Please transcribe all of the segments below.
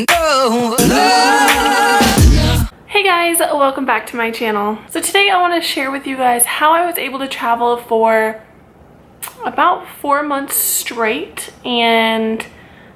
No. Hey guys, welcome back to my channel. So today I want to share with you guys how I was able to travel for about 4 months straight, and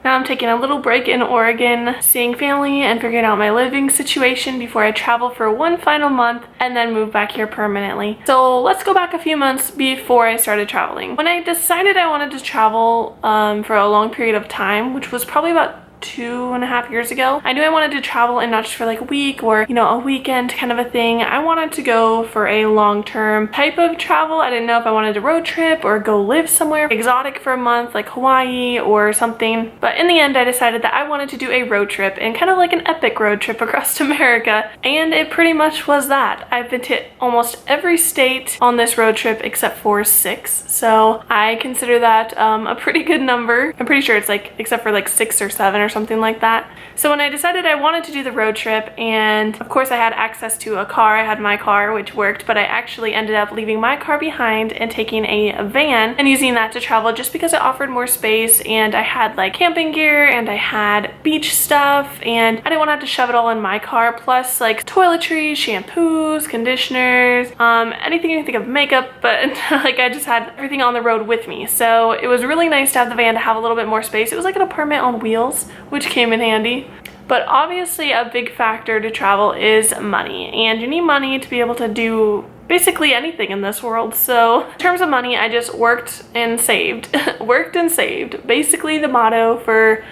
now I'm taking a little break in Oregon, seeing family and figuring out my living situation before I travel for one final month and then move back here permanently. So let's go back a few months before I started traveling. When I decided I wanted to travel for a long period of time, which was probably about 2.5 years ago, I knew I wanted to travel, and not just for like a week or, you know, a weekend kind of a thing. I wanted to go for a long-term type of travel. I didn't know if I wanted to road trip or go live somewhere exotic for a month like Hawaii or something. But in the end, I decided that I wanted to do a road trip, and kind of like an epic road trip across America. And it pretty much was that. I've been to almost every state on this road trip except for 6. So I consider that a pretty good number. I'm pretty sure it's like, except for like 6 or 7 or something like that. So when I decided I wanted to do the road trip, and of course I had access to a car, I had my car, which worked, but I actually ended up leaving my car behind and taking a van and using that to travel just because it offered more space, and I had like camping gear and I had beach stuff, and I didn't want to have to shove it all in my car, plus like toiletries, shampoos, conditioners, anything you can think of, makeup, but like I just had everything on the road with me. So it was really nice to have the van to have a little bit more space. It was like an apartment on wheels, which came in handy. But obviously a big factor to travel is money, and you need money to be able to do basically anything in this world. So in terms of money, I just worked and saved. Worked and saved. Basically the motto for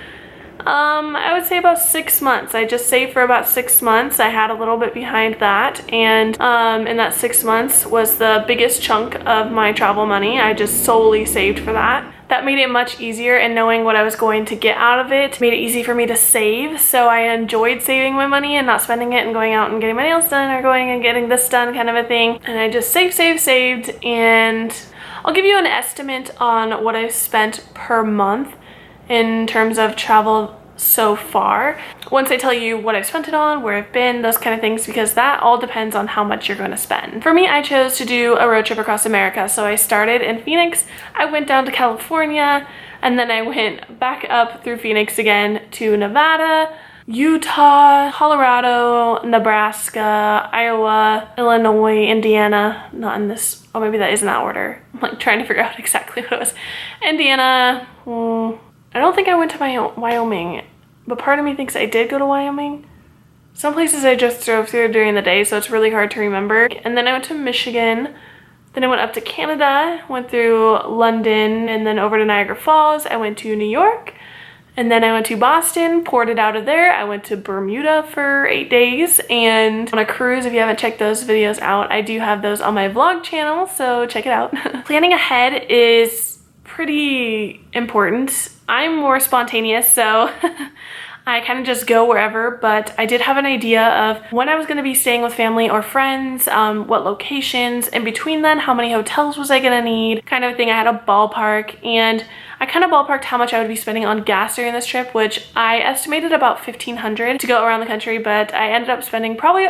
I would say about 6 months. I just saved for about 6 months. I had a little bit behind that, and in that 6 months was the biggest chunk of my travel money. I just solely saved for that. That made it much easier, and knowing what I was going to get out of it made it easy for me to save. So I enjoyed saving my money and not spending it and going out and getting my nails done or going and getting this done kind of a thing. And I just saved, and I'll give you an estimate on what I've spent per month in terms of travel so far once I tell you what I've spent it on, where I've been, those kind of things, because that all depends on how much you're going to spend. For me, I chose to do a road trip across America. So I started in Phoenix, I went down to California, and then I went back up through Phoenix again to Nevada, Utah, Colorado, Nebraska, Iowa, Illinois, Indiana, not in this, oh maybe that is in that order. I'm like trying to figure out exactly what it was. Indiana, I don't think I went to Wyoming, but part of me thinks I did go to Wyoming. Some places I just drove through during the day, so it's really hard to remember. And then I went to Michigan, then I went up to Canada, went through London, and then over to Niagara Falls. I went to New York, and then I went to Boston, ported out of there. I went to Bermuda for 8 days, and on a cruise. If you haven't checked those videos out, I do have those on my vlog channel, so check it out. Planning ahead is pretty important. I'm more spontaneous, so I kind of just go wherever, but I did have an idea of when I was going to be staying with family or friends, what locations, in between then, how many hotels was I going to need, kind of thing. I had a ballpark, and I kind of ballparked how much I would be spending on gas during this trip, which I estimated about $1,500 to go around the country, but I ended up spending probably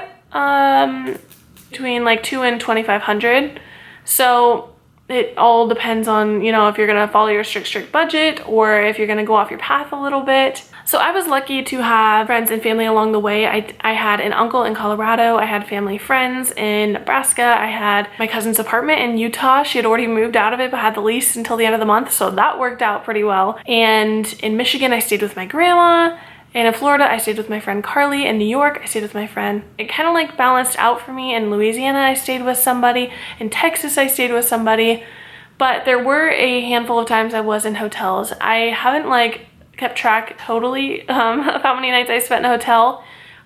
between like $2,000 and $2,500. So it all depends on, you know, if you're gonna follow your strict budget or if you're gonna go off your path a little bit. So I was lucky to have friends and family along the way. I had an uncle in Colorado, I had family friends in Nebraska, I had my cousin's apartment in Utah. She had already moved out of it but had the lease until the end of the month, so that worked out pretty well. And in Michigan, I stayed with my grandma. And in Florida, I stayed with my friend Carly. In New York, I stayed with my friend. It kind of like balanced out for me. In Louisiana, I stayed with somebody. In Texas, I stayed with somebody. But there were a handful of times I was in hotels. I haven't like kept track totally of how many nights I spent in a hotel,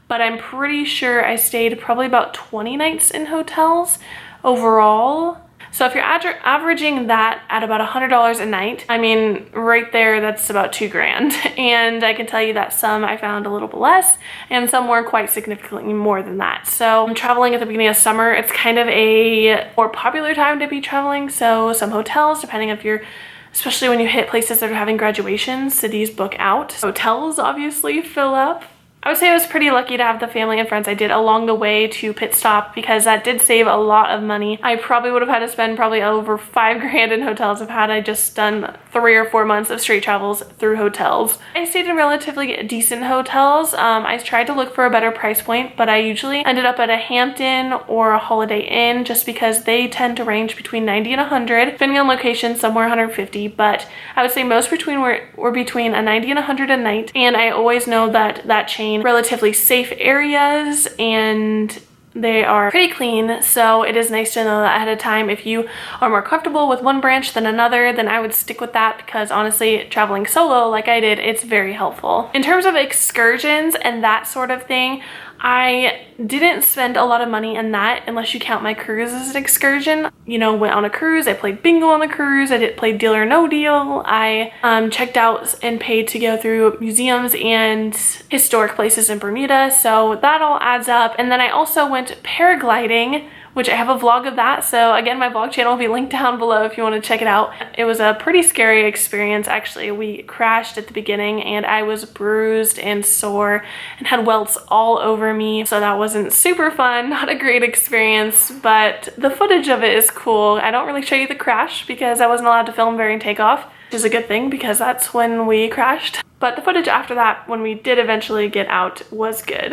but I'm pretty sure I stayed probably about 20 nights in hotels overall. So if you're averaging that at about $100 a night, I mean, right there, that's about $2,000. And I can tell you that some I found a little bit less, and some were quite significantly more than that. So I'm traveling at the beginning of summer. It's kind of a more popular time to be traveling. So some hotels, depending if you're, especially when you hit places that are having graduations, cities book out. Hotels obviously fill up. I would say I was pretty lucky to have the family and friends I did along the way to pit stop, because that did save a lot of money. I probably would have had to spend probably over $5,000 in hotels if had I just done 3 or 4 months of straight travels through hotels. I stayed in relatively decent hotels. I tried to look for a better price point, but I usually ended up at a Hampton or a Holiday Inn just because they tend to range between 90 and 100, depending on location, somewhere 150, but I would say most were between a 90 and 100 a night. And I always know that that chain relatively safe areas and they are pretty clean, so it is nice to know that ahead of time. If you are more comfortable with one branch than another, then I would stick with that, because honestly, traveling solo like I did, it's very helpful. In terms of excursions and that sort of thing, I didn't spend a lot of money in that unless you count my cruise as an excursion. You know, went on a cruise, I played bingo on the cruise, I did play Deal or No Deal, I checked out and paid to go through museums and historic places in Bermuda, so that all adds up. And then I also went paragliding, which I have a vlog of that, so again, my vlog channel will be linked down below if you want to check it out. It was a pretty scary experience, actually. We crashed at the beginning and I was bruised and sore and had welts all over me, so that wasn't super fun, not a great experience, but the footage of it is cool. I don't really show you the crash because I wasn't allowed to film during takeoff, which is a good thing because that's when we crashed. But the footage after that, when we did eventually get out, was good.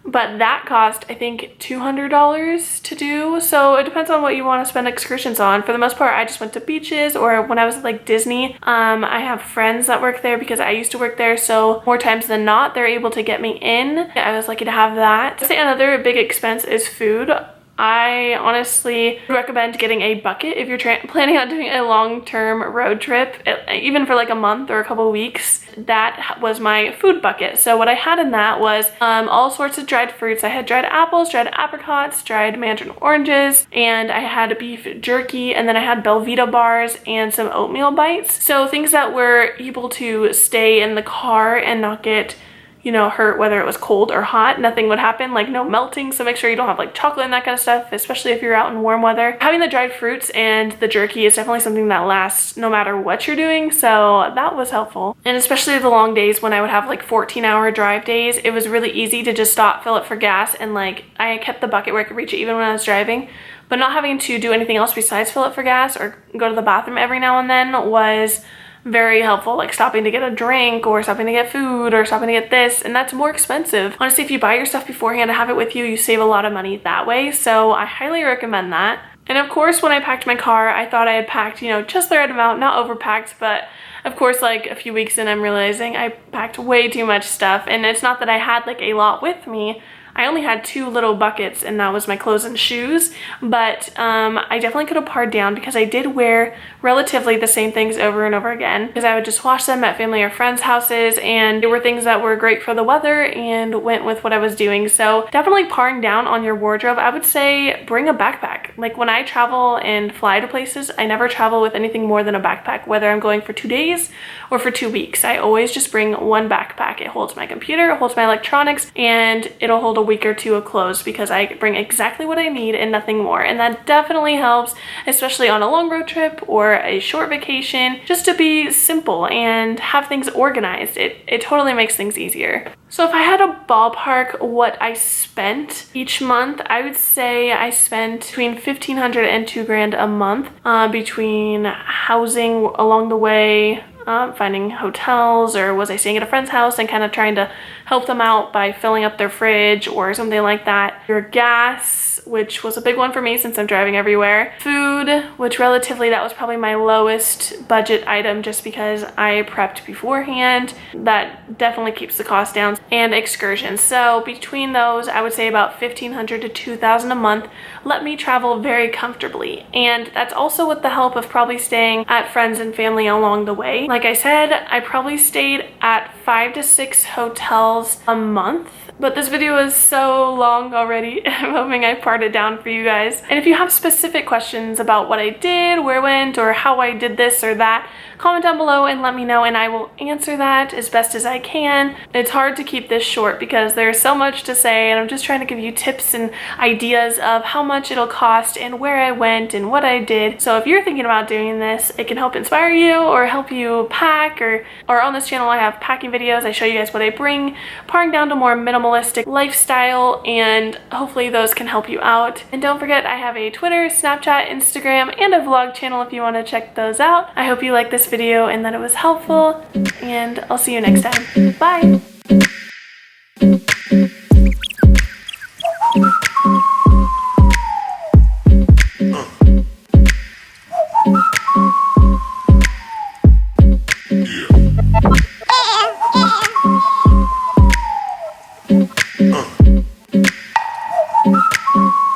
But that cost, I think, $200 to do. So it depends on what you want to spend excursions on. For the most part, I just went to beaches, or when I was at like Disney, I have friends that work there because I used to work there. So more times than not, they're able to get me in. I was lucky to have that. I'd say another big expense is food. I honestly recommend getting a bucket if you're planning on doing a long-term road trip, even for like a month or a couple weeks. That was my food bucket. So what I had in that was all sorts of dried fruits. I had dried apples, dried apricots, dried mandarin oranges, and I had beef jerky, and then I had Belvita bars and some oatmeal bites. So things that were able to stay in the car and not get, you know, hurt whether it was cold or hot. Nothing would happen, like no melting, so make sure you don't have like chocolate and that kind of stuff, especially if you're out in warm weather. Having the dried fruits and the jerky is definitely something that lasts no matter what you're doing, so that was helpful. And especially the long days when I would have like 14-hour drive days, it was really easy to just stop, fill it for gas, and like I kept the bucket where I could reach it even when I was driving. But not having to do anything else besides fill it for gas or go to the bathroom every now and then was very helpful, like stopping to get a drink or stopping to get food or stopping to get this, and that's more expensive. Honestly, if you buy your stuff beforehand and have it with you, you save a lot of money that way, so I highly recommend that. And of course, when I packed my car, I thought I had packed, you know, just the right amount, not overpacked, but of course, like a few weeks in, I'm realizing I packed way too much stuff, and it's not that I had like a lot with me. I only had 2 little buckets, and that was my clothes and shoes, but I definitely could have pared down because I did wear relatively the same things over and over again because I would just wash them at family or friends' houses, and they were things that were great for the weather and went with what I was doing. So definitely paring down on your wardrobe. I would say bring a backpack. Like when I travel and fly to places, I never travel with anything more than a backpack, whether I'm going for 2 days or for 2 weeks. I always just bring one backpack. It holds my computer, it holds my electronics, and it'll hold a week or 2 of clothes because I bring exactly what I need and nothing more. And that definitely helps, especially on a long road trip or a short vacation, just to be simple and have things organized. It totally makes things easier. So if I had a ballpark what I spent each month, I would say I spent between $1,500 and $2,000 a month between housing along the way, finding hotels, or was I staying at a friend's house and kind of trying to help them out by filling up their fridge or something like that. Your gas, which was a big one for me since I'm driving everywhere. Food, which relatively that was probably my lowest budget item just because I prepped beforehand. That definitely keeps the cost down. And excursions. So between those, I would say about $1,500 to $2,000 a month let me travel very comfortably. And that's also with the help of probably staying at friends and family along the way. Like I said, I probably stayed at 5 to 6 hotels a month. But this video is so long already. I'm hoping I pared it down for you guys. And if you have specific questions about what I did, where I went, or how I did this or that, comment down below and let me know, and I will answer that as best as I can. It's hard to keep this short because there's so much to say, and I'm just trying to give you tips and ideas of how much it'll cost and where I went and what I did. So if you're thinking about doing this, it can help inspire you or help you pack, or on this channel I have packing videos. I show you guys what I bring, paring down to more minimal minimalistic lifestyle, and hopefully those can help you out. And don't forget, I have a Twitter, Snapchat, Instagram, and a vlog channel if you want to check those out. I hope you liked this video and that it was helpful, and I'll see you next time. Bye!